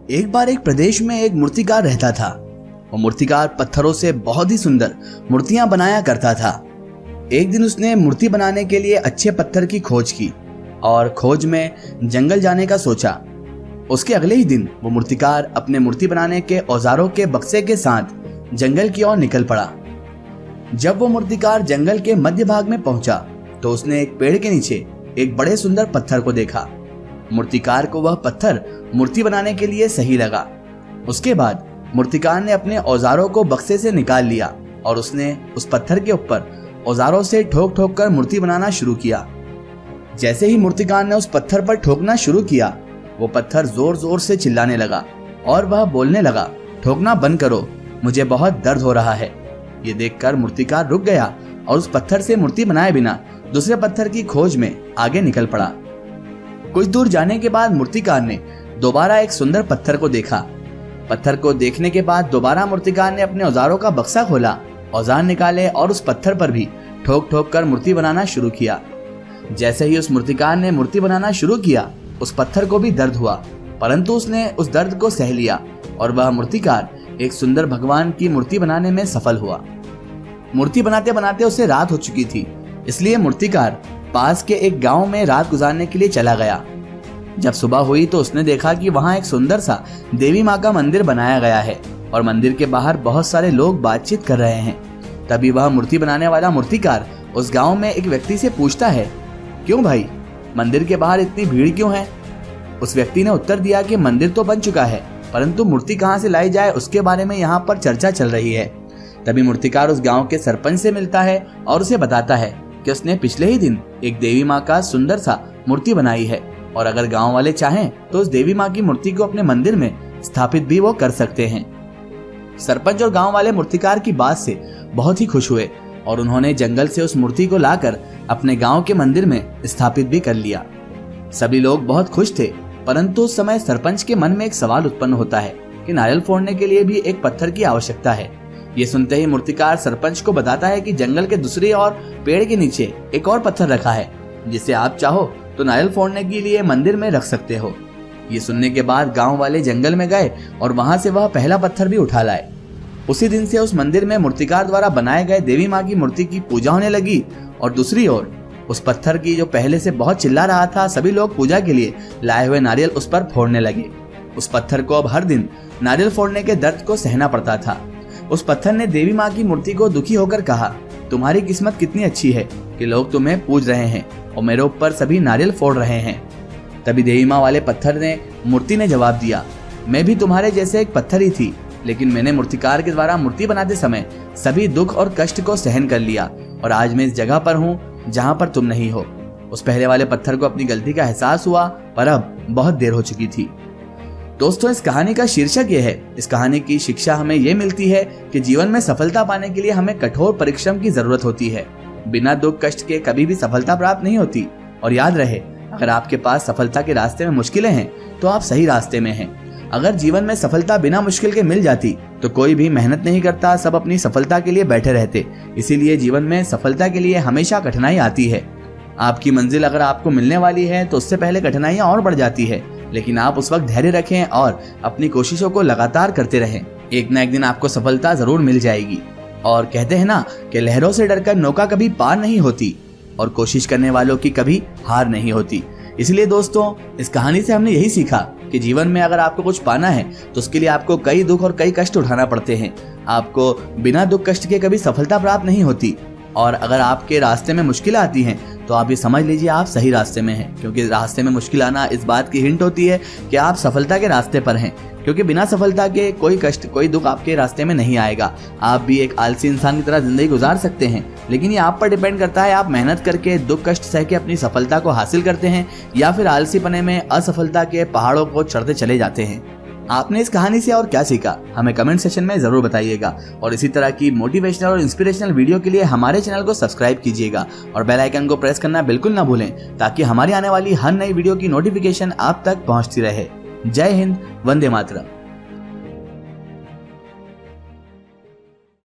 एक बार एक प्रदेश में एक मूर्तिकार रहता था। वो मूर्तिकार पत्थरों से बहुत ही सुंदर मूर्तियां बनाया करता था। एक दिन उसने मूर्ति बनाने के लिए अच्छे पत्थर की खोज की और खोज में जंगल जाने का सोचा। उसके अगले ही दिन वो मूर्तिकार अपने मूर्ति बनाने के औजारों के बक्से के साथ जंगल की ओर निकल पड़ा। जब वो मूर्तिकार जंगल के मध्य भाग में पहुंचा तो उसने एक पेड़ के नीचे एक बड़े सुंदर पत्थर को देखा। मूर्तिकार को वह पत्थर मूर्ति बनाने के लिए सही लगा। उसके बाद मूर्तिकार ने अपने औजारों को बक्से से निकाल लिया और उसने उस पत्थर के ऊपर औजारों से ठोक ठोक कर मूर्ति बनाना शुरू किया। जैसे ही मूर्तिकार ने उस पत्थर पर ठोकना शुरू किया, वो पत्थर जोर जोर से चिल्लाने लगा और वह बोलने लगा, ठोकना बंद करो, मुझे बहुत दर्द हो रहा है। ये देखकर मूर्तिकार रुक गया और उस पत्थर से मूर्ति बनाए बिना दूसरे पत्थर की खोज में आगे निकल पड़ा। कुछ दूर जाने के बाद मूर्तिकार ने दोबारा एक सुंदर पत्थर को देखा। पत्थर को देखने के बाद दोबारा मूर्तिकार ने अपने औजारों का बक्सा खोला, औजार निकाले और उस पत्थर पर भी ठोक ठोक कर मूर्ति बनाना शुरू किया। जैसे ही उस मूर्तिकार ने मूर्ति बनाना शुरू किया, उस पत्थर को भी दर्द हुआ, परंतु उसने उस दर्द को सह लिया और वह मूर्तिकार एक सुंदर भगवान की मूर्ति बनाने में सफल हुआ। मूर्ति बनाते बनाते उसे रात हो चुकी थी, इसलिए मूर्तिकार पास के एक गांव में रात गुजारने के लिए चला गया। जब सुबह हुई तो उसने देखा कि वहां एक सुंदर सा देवी माँ का मंदिर बनाया गया है और मंदिर के बाहर बहुत सारे लोग बातचीत कर रहे हैं। तभी वह मूर्ति बनाने वाला मूर्तिकार उस गांव में एक व्यक्ति से पूछता है, क्यों भाई, मंदिर के बाहर इतनी भीड़ क्यों है? उस व्यक्ति ने उत्तर दिया कि मंदिर तो बन चुका है, परंतु मूर्ति कहाँ से लाई जाए उसके बारे में यहाँ पर चर्चा चल रही है। तभी मूर्तिकार उस गांव के सरपंच से मिलता है और उसे बताता है कि उसने पिछले ही दिन एक देवी माँ का सुंदर सा मूर्ति बनाई है और अगर गांव वाले चाहें तो उस देवी माँ की मूर्ति को अपने मंदिर में स्थापित भी वो कर सकते हैं। सरपंच और गांव वाले मूर्तिकार की बात से बहुत ही खुश हुए और उन्होंने जंगल से उस मूर्ति को लाकर अपने गांव के मंदिर में स्थापित भी कर लिया। सभी लोग बहुत खुश थे, परंतु उस समय सरपंच के मन में एक सवाल उत्पन्न होता है कि नारियल फोड़ने के लिए भी एक पत्थर की आवश्यकता है। ये सुनते ही मूर्तिकार सरपंच को बताता है कि जंगल के दूसरी ओर पेड़ के नीचे एक और पत्थर रखा है, जिसे आप चाहो तो नारियल फोड़ने के लिए मंदिर में रख सकते हो। ये सुनने के बाद गांव वाले जंगल में गए और वहां से वह पहला पत्थर भी उठा लाए। उसी दिन से उस मंदिर में मूर्तिकार द्वारा बनाए गए देवी माँ की मूर्ति की पूजा होने लगी और दूसरी ओर उस पत्थर की जो पहले से बहुत चिल्ला रहा था, सभी लोग पूजा के लिए लाए हुए नारियल उस पर फोड़ने लगे। उस पत्थर को अब हर दिन नारियल फोड़ने के दर्द को सहना पड़ता था। उस पत्थर ने देवी माँ की मूर्ति को दुखी होकर कहा, तुम्हारी किस्मत कितनी अच्छी है कि लोग तुम्हें पूज रहे हैं और मेरे ऊपर सभी नारियल फोड़ रहे हैं। तभी देवी माँ वाले पत्थर ने मूर्ति ने जवाब दिया, मैं भी तुम्हारे जैसे एक पत्थर ही थी, लेकिन मैंने मूर्तिकार के द्वारा मूर्ति बनाते समय सभी दुख और कष्ट को सहन कर लिया और आज मैं इस जगह पर हूँ जहाँ पर तुम नहीं हो। उस पहले वाले पत्थर को अपनी गलती का एहसास हुआ, पर अब बहुत देर हो चुकी थी। दोस्तों, इस कहानी का शीर्षक यह है, इस कहानी की शिक्षा हमें यह मिलती है कि जीवन में सफलता पाने के लिए हमें कठोर परिश्रम की जरूरत होती है। बिना दुख कष्ट के कभी भी सफलता प्राप्त नहीं होती। और याद रहे, अगर आपके पास सफलता के रास्ते में मुश्किलें हैं तो आप सही रास्ते में हैं। अगर जीवन में सफलता बिना मुश्किल के मिल जाती तो कोई भी मेहनत नहीं करता, सब अपनी सफलता के लिए बैठे रहते। इसीलिए जीवन में सफलता के लिए हमेशा कठिनाई आती है। आपकी मंजिल अगर आपको मिलने वाली है तो उससे पहले कठिनाइयां और बढ़ जाती है, लेकिन आप उस वक्त धैर्य रखें और अपनी कोशिशों को लगातार करते रहें। एक ना एक दिन आपको सफलता जरूर मिल जाएगी। और कहते हैं ना कि लहरों से डरकर नौका कभी पार नहीं होती और कोशिश करने वालों की कभी हार नहीं होती। इसलिए दोस्तों, इस कहानी से हमने यही सीखा कि जीवन में अगर आपको कुछ पाना है तो उसके लिए आपको कई दुख और कई कष्ट उठाना पड़ते हैं। आपको बिना दुख कष्ट के कभी सफलता प्राप्त नहीं होती। और अगर आपके रास्ते में मुश्किल आती हैं तो आप ये समझ लीजिए आप सही रास्ते में हैं, क्योंकि रास्ते में मुश्किल आना इस बात की हिंट होती है कि आप सफलता के रास्ते पर हैं। क्योंकि बिना सफलता के कोई कष्ट कोई दुख आपके रास्ते में नहीं आएगा। आप भी एक आलसी इंसान की तरह जिंदगी गुजार सकते हैं, लेकिन ये आप पर डिपेंड करता है आप मेहनत करके दुख कष्ट सह के अपनी सफलता को हासिल करते हैं या फिर आलसीपने में असफलता के पहाड़ों को चढ़ते चले जाते हैं। आपने इस कहानी से और क्या सीखा हमें कमेंट सेक्शन में जरूर बताइएगा और इसी तरह की मोटिवेशनल और इंस्पिरेशनल वीडियो के लिए हमारे चैनल को सब्सक्राइब कीजिएगा और बेल आइकन को प्रेस करना बिल्कुल ना भूलें, ताकि हमारी आने वाली हर नई वीडियो की नोटिफिकेशन आप तक पहुंचती रहे। जय हिंद, वंदे मातरम।